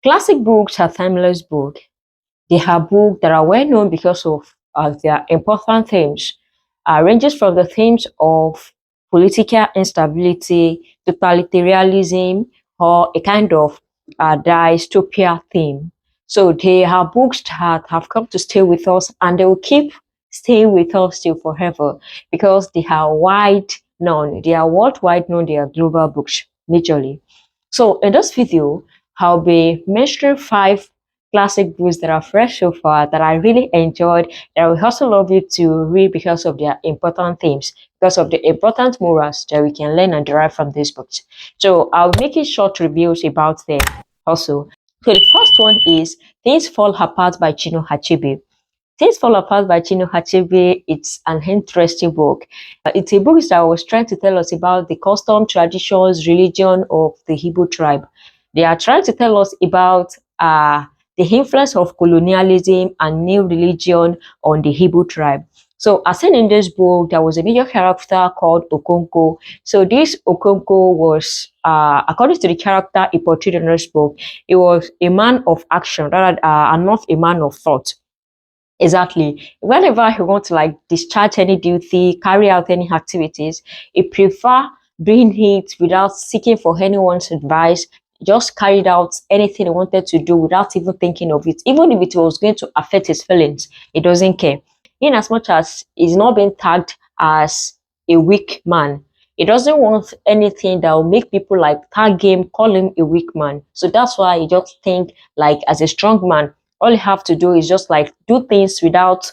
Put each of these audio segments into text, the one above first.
Classic books are timeless books. They are books that are well known because of their important themes. Ranges from the themes of political instability, totalitarianism, or a kind of dystopia theme. So they are books that have come to stay with us, and they will keep staying with us till forever because they are wide known. They are worldwide known. They are global books majorly. So in this video, I'll be mentioning 5 classic books that are fresh so far that I really enjoyed, that I would also love you to read because of their important themes, because of the important morals that we can learn and derive from these books. So I'll make it short reviews about them also. So the first one is Things Fall Apart by Chinua Achebe. Things Fall Apart by Chinua Achebe, it's an interesting book. It's a book that was trying to tell us about the custom, traditions, religion of the Igbo tribe. They are trying to tell us about the influence of colonialism and new religion on the Igbo tribe. So as seen in this book, there was a major character called Okonko. So this Okonko was, according to the character he portrayed in this book, he was a man of action rather and not a man of thought. Exactly. Whenever he wants to like discharge any duty, carry out any activities, he prefer doing it without seeking for anyone's advice, just carried out anything he wanted to do without even thinking of it. Even if it was going to affect his feelings, he doesn't care. In as much as he's not being tagged as a weak man, he doesn't want anything that will make people like tag him, call him a weak man. So that's why he just think like as a strong man, all you have to do is just like do things without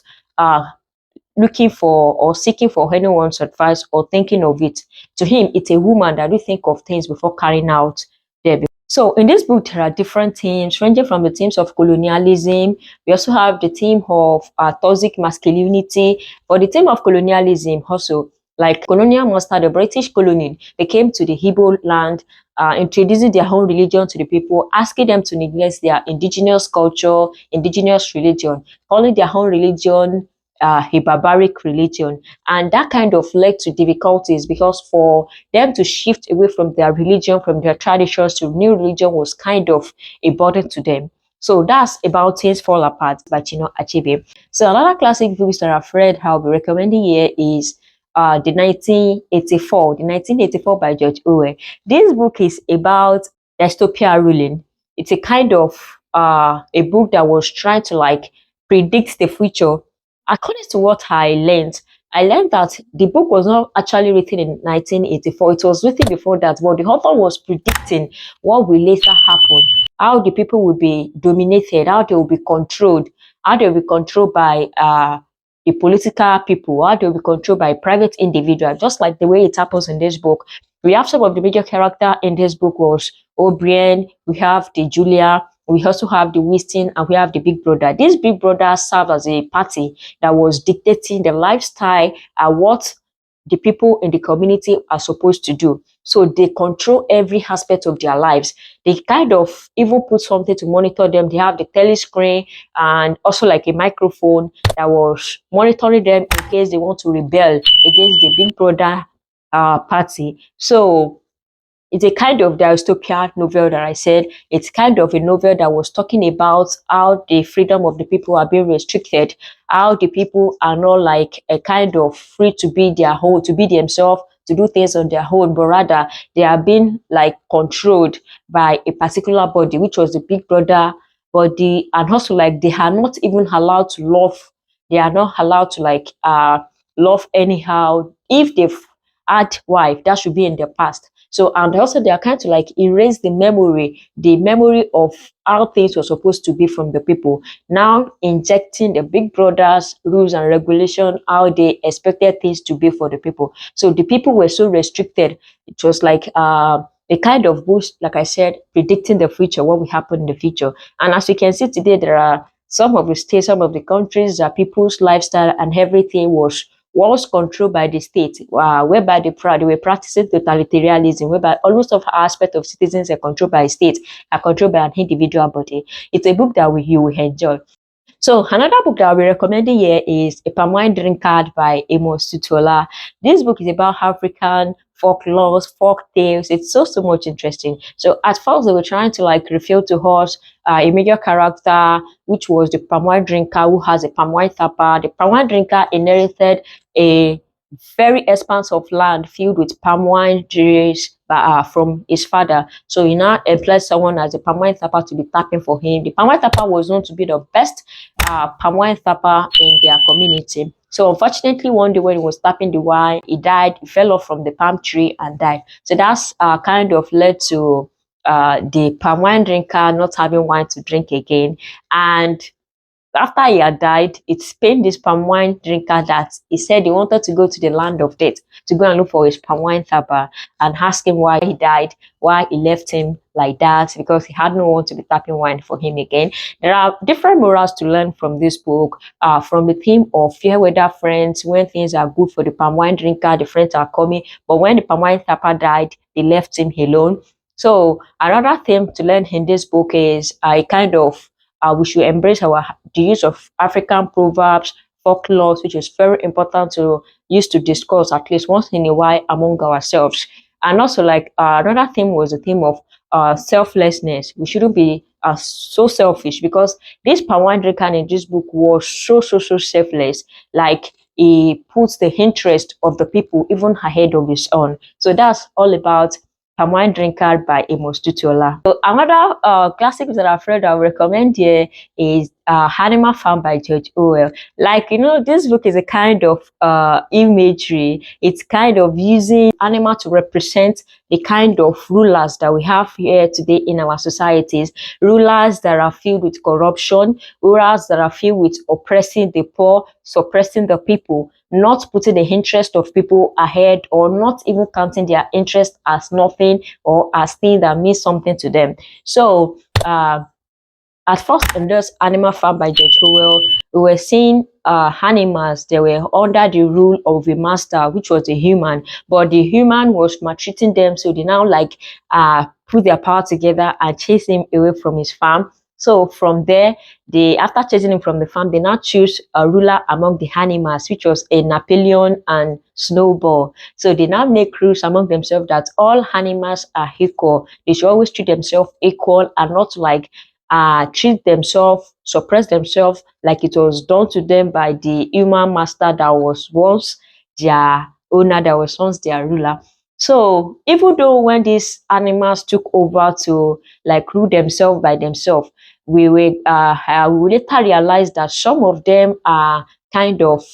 looking for or seeking for anyone's advice or thinking of it. To him, it's a woman that do think of things before carrying out them. So in this book, there are different themes, ranging from the themes of colonialism. We also have the theme of toxic masculinity. For the theme of colonialism also, like colonial master, the British colony, they came to the Igbo land, introducing their own religion to the people, asking them to neglect their indigenous culture, indigenous religion, calling their own religion a barbaric religion. And that kind of led to difficulties because for them to shift away from their religion, from their traditions to new religion was kind of a burden to them. So that's about Things Fall Apart by Chinua Achebe. So another classic book that I've read, I'll be recommending here is the 1984 by George Orwell. This book is about dystopia ruling. It's a kind of a book that was trying to like predict the future. According to what I learned that the book was not actually written in 1984. It was written before that, but the author was predicting what will later happen, how the people will be dominated, how they will be controlled, how they will be controlled by the political people, how they will be controlled by private individuals, just like the way it happens in this book. We have some of the major character in this book was O'Brien, we have the Julia, we also have the Winston, and we have the Big Brother. This Big Brother served as a party that was dictating the lifestyle and what the people in the community are supposed to do. So they control every aspect of their lives. They kind of even put something to monitor them. They have the telescreen and also like a microphone that was monitoring them in case they want to rebel against the Big Brother party. So it's a kind of dystopia novel that I said. It's kind of a novel that was talking about how the freedom of the people are being restricted, how the people are not like a kind of free to be their own, to be themselves, to do things on their own, but rather they are being like controlled by a particular body, which was the Big Brother body, and also like they are not even allowed to love. They are not allowed to like love anyhow. If they've had wife, that should be in the past. So, and also they are kind of like erase the memory of how things were supposed to be from the people. Now injecting the Big Brother's rules and regulation, how they expected things to be for the people. So the people were so restricted. It was like a kind of boost, like I said, predicting the future, what will happen in the future. And as you can see today, there are some of the states, some of the countries, that people's lifestyle and everything was controlled by the state, whereby they were practicing totalitarianism, whereby almost of aspect of citizens are controlled by a state, are controlled by an individual body. It's a book that you will enjoy. So another book that I'll be recommending here is A Palmwine Drinkard by Amos Tutuola. This book is about African folklores, folk tales. It's so much interesting. So at first they were trying to like reveal to us a major character, which was the Palmwine drinker who has a Palmwine thapa. The Palmwine drinker inherited a very expanse of land filled with palm wine trees from his father. So he now employed someone as a palm wine tapper to be tapping for him. The palm wine tapper was known to be the best palm wine tapper in their community. So unfortunately, one day when he was tapping the wine, he died. He fell off from the palm tree and died. So that's kind of led to the palm wine drinker not having wine to drink again. And after he had died, it pained this palm wine drinker that he said he wanted to go to the land of death to go and look for his palm wine tapper and ask him why he died, why he left him like that, because he had no one to be tapping wine for him again. There are different morals to learn from this book, from the theme of fair weather friends. When things are good for the palm wine drinker, the friends are coming, but when the palm wine tapper died, they left him alone. So another theme to learn in this book is a kind of we should embrace the use of African proverbs, folklores, which is very important to use to discuss at least once in a while among ourselves. And also, like another theme was the theme of selflessness. We shouldn't be so selfish, because this Pawan Drinkard in this book was so selfless. Like he puts the interest of the people even ahead of his own. So that's all about Palmwine Drinkard by Amos Tutuola. So another classic that I've read I recommend here is Animal Farm by George Orwell. Like, you know, this book is a kind of imagery. It's kind of using animal to represent the kind of rulers that we have here today in our societies. Rulers that are filled with corruption, rulers that are filled with oppressing the poor, suppressing the people, not putting the interest of people ahead, or not even counting their interest as nothing or as things that mean something to them. So at first in this Animal Farm by George Orwell, we were seeing animals. They were under the rule of a master, which was a human, but the human was maltreating them. So they now like put their power together and chase him away from his farm. So from there, after chasing him from the farm, they now choose a ruler among the animals, which was a Napoleon and Snowball. So they now make rules among themselves that all animals are equal. They should always treat themselves equal and not like treat themselves, suppress themselves like it was done to them by the human master that was once their owner, that was once their ruler. So even though when these animals took over to like rule themselves by themselves, we later realized that some of them are kind of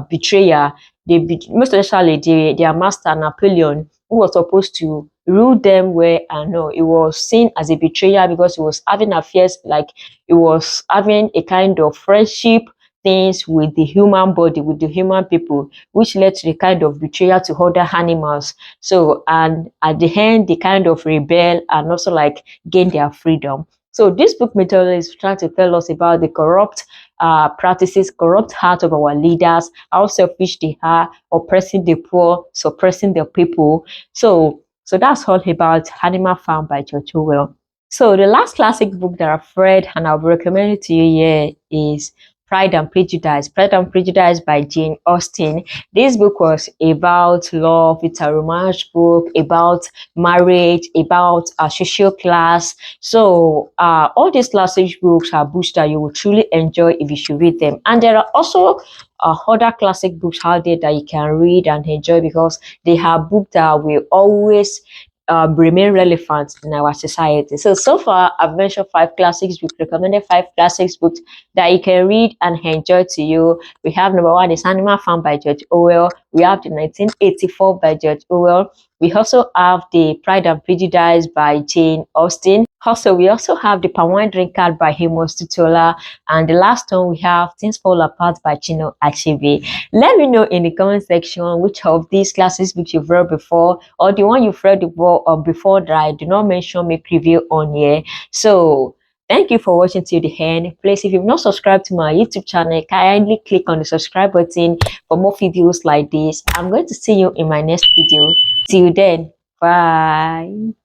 betrayer. Most especially their master Napoleon, who was supposed to rule them well, and no, it was seen as a betrayer because he was having affairs, like he was having a kind of friendship things with the human body, with the human people, which led to the kind of betrayal to other animals. So, and at the end, they kind of rebel and also like gain their freedom. So this book methodology is trying to tell us about the corrupt practices, corrupt heart of our leaders, how selfish they are, oppressing the poor, suppressing the people. So that's all about Animal Farm by George Orwell. So the last classic book that I've read and I'll recommend it to you here is Pride and Prejudice. Pride and Prejudice by Jane Austen. This book was about love. It's a romance book about marriage, about a social class. So all these classic books are books that you will truly enjoy if you should read them. And there are also other classic books out there that you can read and enjoy, because they have books that will always remain relevant in our society. So far, I've mentioned 5 classics books, recommended 5 classics books that you can read and enjoy to you. We have number 1 is Animal Farm by George Orwell. We have the 1984 by George Orwell. We also have the Pride and Prejudice by Jane Austen. Also, we also have the Palmwine Drinkard by Amos Tutuola. And the last one, we have Things Fall Apart by Chinua Achebe. Let me know in the comment section which of these classics books you've read before, or the one you've read before that I do not mention, make review on here. So thank you for watching till the end. Please, if you've not subscribed to my YouTube channel, kindly click on the subscribe button for more videos like this. I'm going to see you in my next video. Till then, bye.